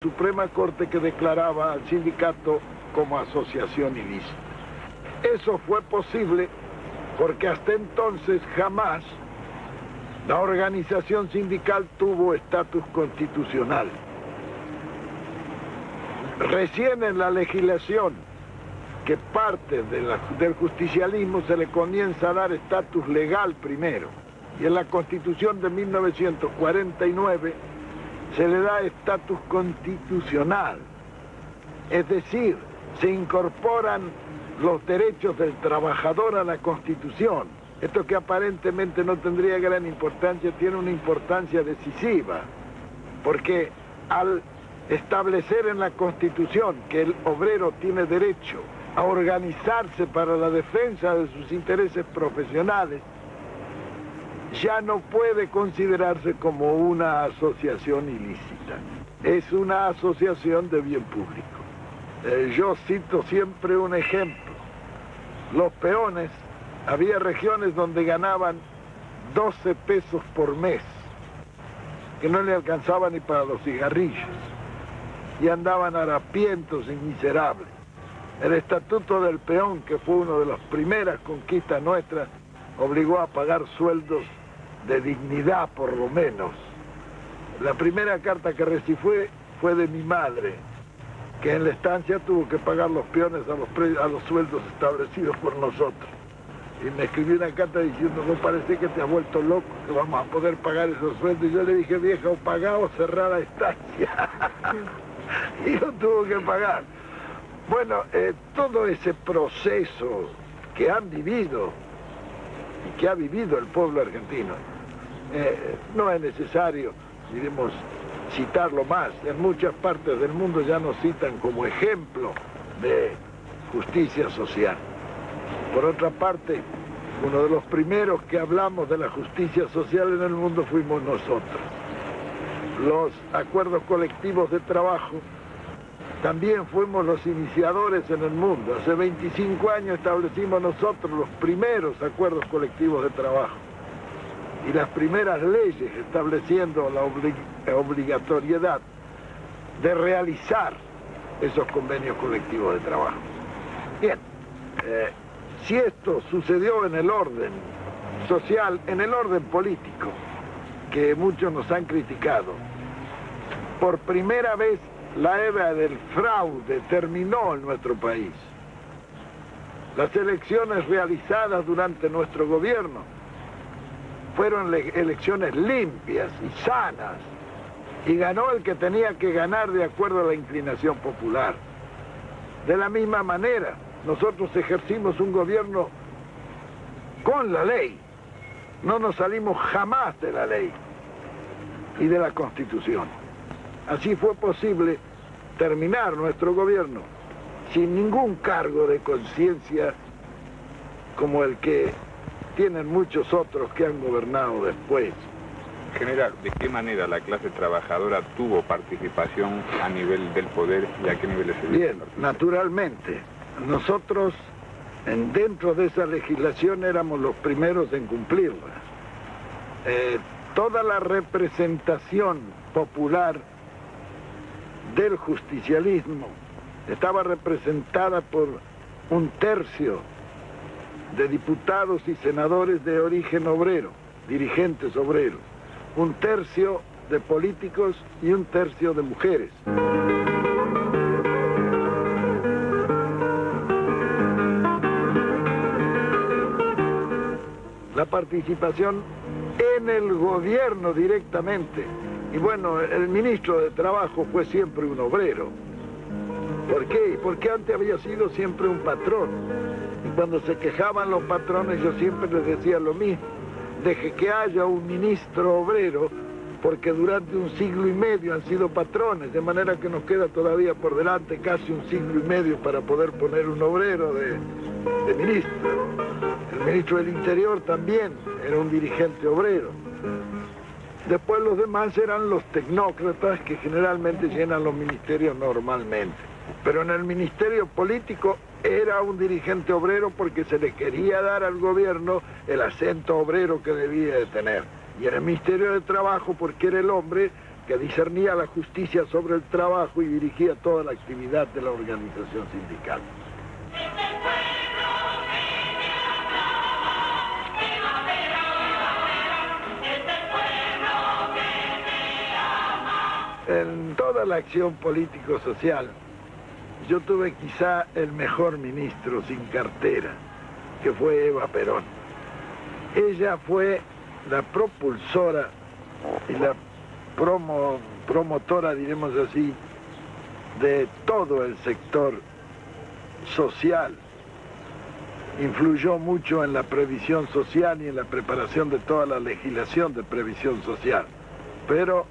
Suprema Corte que declaraba al sindicato como asociación ilícita. Eso fue posible porque hasta entonces jamás la organización sindical tuvo estatus constitucional. Recién en la legislación que parte del justicialismo se le comienza a dar estatus legal primero, y en la Constitución de 1949 se le da estatus constitucional, es decir, se incorporan los derechos del trabajador a la Constitución. Esto que aparentemente no tendría gran importancia, tiene una importancia decisiva, porque al establecer en la Constitución que el obrero tiene derecho a organizarse para la defensa de sus intereses profesionales, ya no puede considerarse como una asociación ilícita. Es una asociación de bien público. Yo cito siempre un ejemplo. Los peones, había regiones donde ganaban 12 pesos por mes, que no le alcanzaba ni para los cigarrillos, y andaban harapientos y miserables. El Estatuto del Peón, que fue una de las primeras conquistas nuestras, obligó a pagar sueldos de dignidad, por lo menos. La primera carta que recibí fue de mi madre, que en la estancia tuvo que pagar los peones a los sueldos establecidos por nosotros. Y me escribió una carta diciendo: no parece que te has vuelto loco, que vamos a poder pagar esos sueldos. Y yo le dije: vieja, o pagá o cerrá la estancia. Y yo tuve que pagar. Bueno, todo ese proceso que han vivido y que ha vivido el pueblo argentino, no es necesario, diremos, citarlo más. En muchas partes del mundo ya nos citan como ejemplo de justicia social. Por otra parte, uno de los primeros que hablamos de la justicia social en el mundo fuimos nosotros. Los acuerdos colectivos de trabajo también fuimos los iniciadores en el mundo. Hace 25 años establecimos nosotros los primeros acuerdos colectivos de trabajo y las primeras leyes estableciendo la obligatoriedad de realizar esos convenios colectivos de trabajo. Bien, si esto sucedió en el orden social, en el orden político, que muchos nos han criticado, por primera vez la era del fraude terminó en nuestro país. Las elecciones realizadas durante nuestro gobierno fueron elecciones limpias y sanas, y ganó el que tenía que ganar de acuerdo a la inclinación popular. De la misma manera, nosotros ejercimos un gobierno con la ley, no nos salimos jamás de la ley y de la Constitución. Así fue posible terminar nuestro gobierno sin ningún cargo de conciencia como el que tienen muchos otros que han gobernado después. General, ¿de qué manera la clase trabajadora tuvo participación a nivel del poder y a qué niveles se dio? Bien, naturalmente. Nosotros, dentro de esa legislación, éramos los primeros en cumplirla. Toda la representación popular del justicialismo estaba representada por 1/3 de diputados y senadores de origen obrero, dirigentes obreros, 1/3 de políticos y 1/3 de mujeres. La participación en el gobierno directamente. Y bueno, el ministro de Trabajo fue siempre un obrero. ¿Por qué? Porque antes había sido siempre un patrón. Y cuando se quejaban los patrones, yo siempre les decía lo mismo: deje que haya un ministro obrero, porque durante 1 siglo y medio han sido patrones, de manera que nos queda todavía por delante casi 1 siglo y medio para poder poner un obrero de ministro. El ministro del Interior también era un dirigente obrero. Después los demás eran los tecnócratas que generalmente llenan los ministerios normalmente. Pero en el ministerio político era un dirigente obrero porque se le quería dar al gobierno el acento obrero que debía de tener. Y en el Ministerio de Trabajo porque era el hombre que discernía la justicia sobre el trabajo y dirigía toda la actividad de la organización sindical. En toda la acción político-social, yo tuve quizá el mejor ministro sin cartera, que fue Eva Perón. Ella fue la propulsora y la promotora, diremos así, de todo el sector social. Influyó mucho en la previsión social y en la preparación de toda la legislación de previsión social. Pero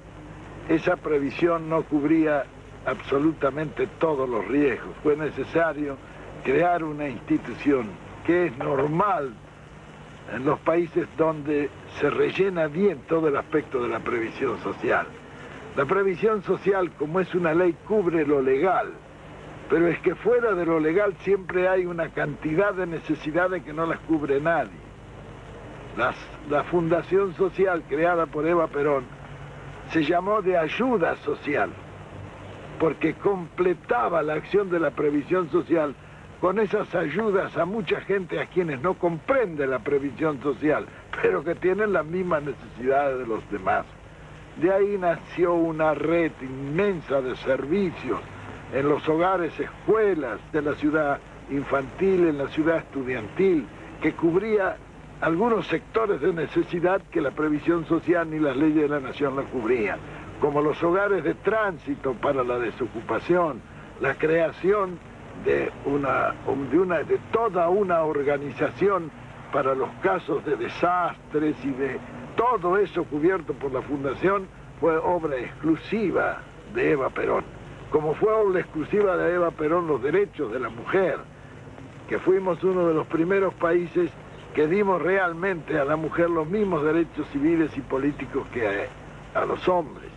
esa previsión no cubría absolutamente todos los riesgos. Fue necesario crear una institución que es normal en los países donde se rellena bien todo el aspecto de la previsión social. La previsión social, como es una ley, cubre lo legal, pero es que fuera de lo legal siempre hay una cantidad de necesidades que no las cubre nadie. La Fundación Social creada por Eva Perón se llamó de ayuda social, porque completaba la acción de la previsión social con esas ayudas a mucha gente a quienes no comprende la previsión social, pero que tienen las mismas necesidades de los demás. De ahí nació una red inmensa de servicios en los hogares, escuelas de la ciudad infantil, en la ciudad estudiantil, que cubría algunos sectores de necesidad que la previsión social ni las leyes de la nación la cubrían, como los hogares de tránsito para la desocupación, la creación de toda una organización para los casos de desastres, y de todo eso cubierto por la Fundación fue obra exclusiva de Eva Perón. Como fue obra exclusiva de Eva Perón los derechos de la mujer, que fuimos uno de los primeros países que dimos realmente a la mujer los mismos derechos civiles y políticos que a los hombres.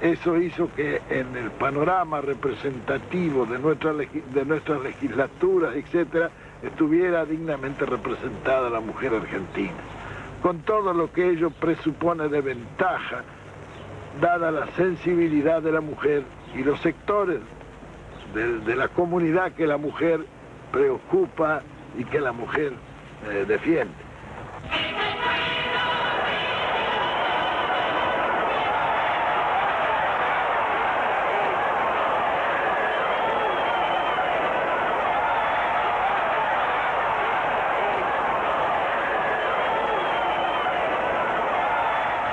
Eso hizo que en el panorama representativo de nuestras legislaturas, etcétera, estuviera dignamente representada la mujer argentina, con todo lo que ello presupone de ventaja, dada la sensibilidad de la mujer y los sectores de la comunidad que la mujer preocupa y que la mujer defiende.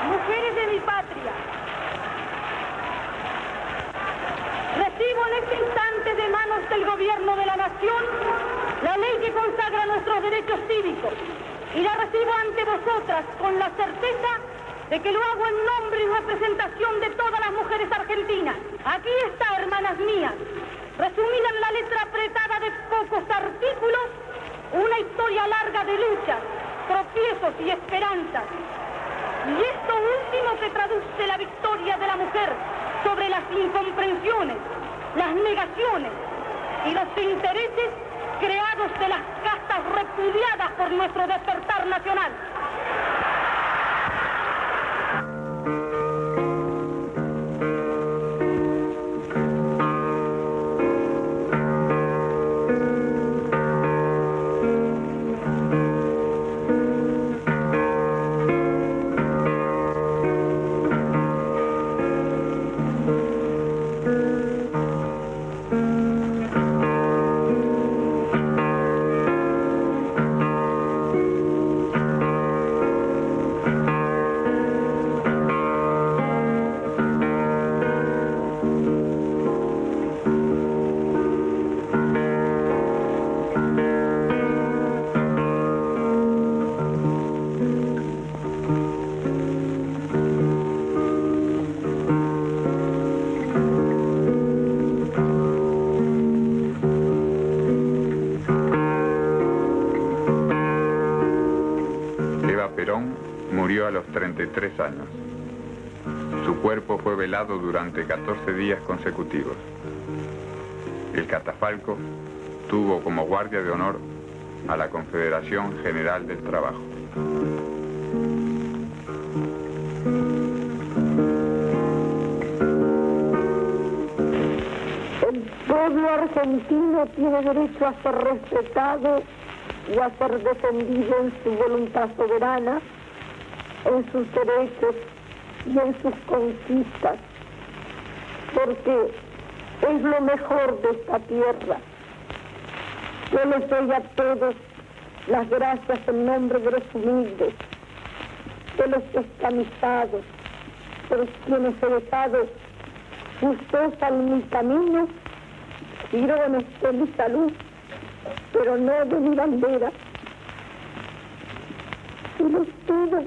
Mujeres de mi patria, recibo en este instante de manos del gobierno de la nación la ley que consagra nuestros derechos cívicos, y la recibo ante vosotras con la certeza de que lo hago en nombre y representación de todas las mujeres argentinas. Aquí está, hermanas mías, resumida en la letra apretada de pocos artículos, una historia larga de luchas, tropiezos y esperanzas. Y esto último que traduce la victoria de la mujer sobre las incomprensiones, las negaciones y los intereses creados de las castas repudiadas por nuestro despertar nacional. Perón murió a los 33 años. Su cuerpo fue velado durante 14 días consecutivos. El catafalco tuvo como guardia de honor a la Confederación General del Trabajo. pueblo argentino tiene derecho a ser respetado y a ser defendido en su voluntad soberana, en sus derechos y en sus conquistas, porque es lo mejor de esta tierra. Yo les doy a todos las gracias en nombre de los humildes, de los descamisados, de los quienes he dejado gustosa en mi camino, girones de mi salud, pero no de mi bandera. Y les pido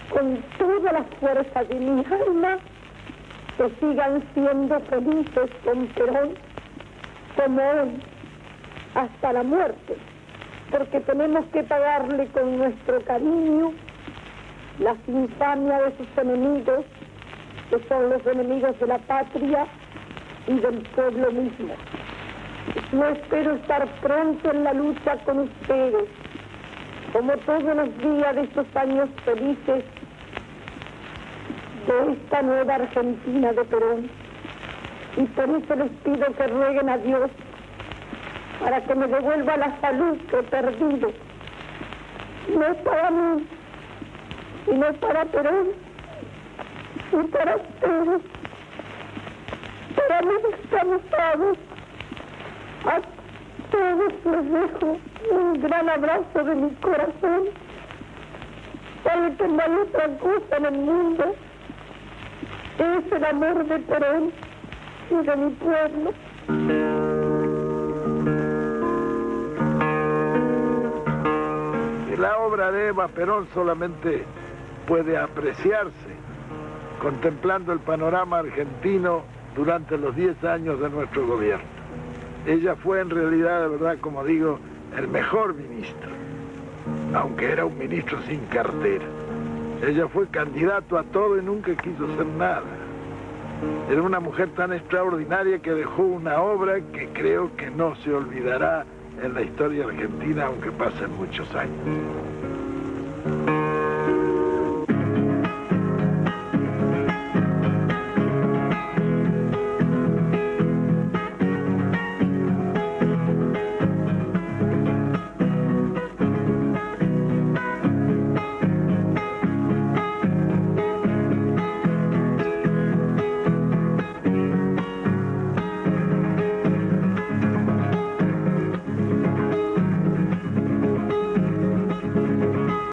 con toda la fuerza de mi alma que sigan siendo felices con Perón, como hoy, hasta la muerte, porque tenemos que pagarle con nuestro cariño las infamias de sus enemigos, que son los enemigos de la patria y del pueblo mismo. Yo espero estar pronto en la lucha con ustedes, como todos los días de estos años felices de esta nueva Argentina de Perón. Y por eso les pido que rueguen a Dios para que me devuelva la salud que he perdido, no para mí, sino para Perón y para ustedes, para mis descansados. A todos les dejo un gran abrazo de mi corazón, sabe que no hay otra cosa en el mundo, es el amor de Perón y de mi pueblo. La obra de Eva Perón solamente puede apreciarse contemplando el panorama argentino durante los 10 años de nuestro gobierno. Ella fue en realidad, de verdad, como digo, el mejor ministro, aunque era un ministro sin cartera. Ella fue candidato a todo y nunca quiso hacer nada. Era una mujer tan extraordinaria que dejó una obra que creo que no se olvidará en la historia argentina, aunque pasen muchos años.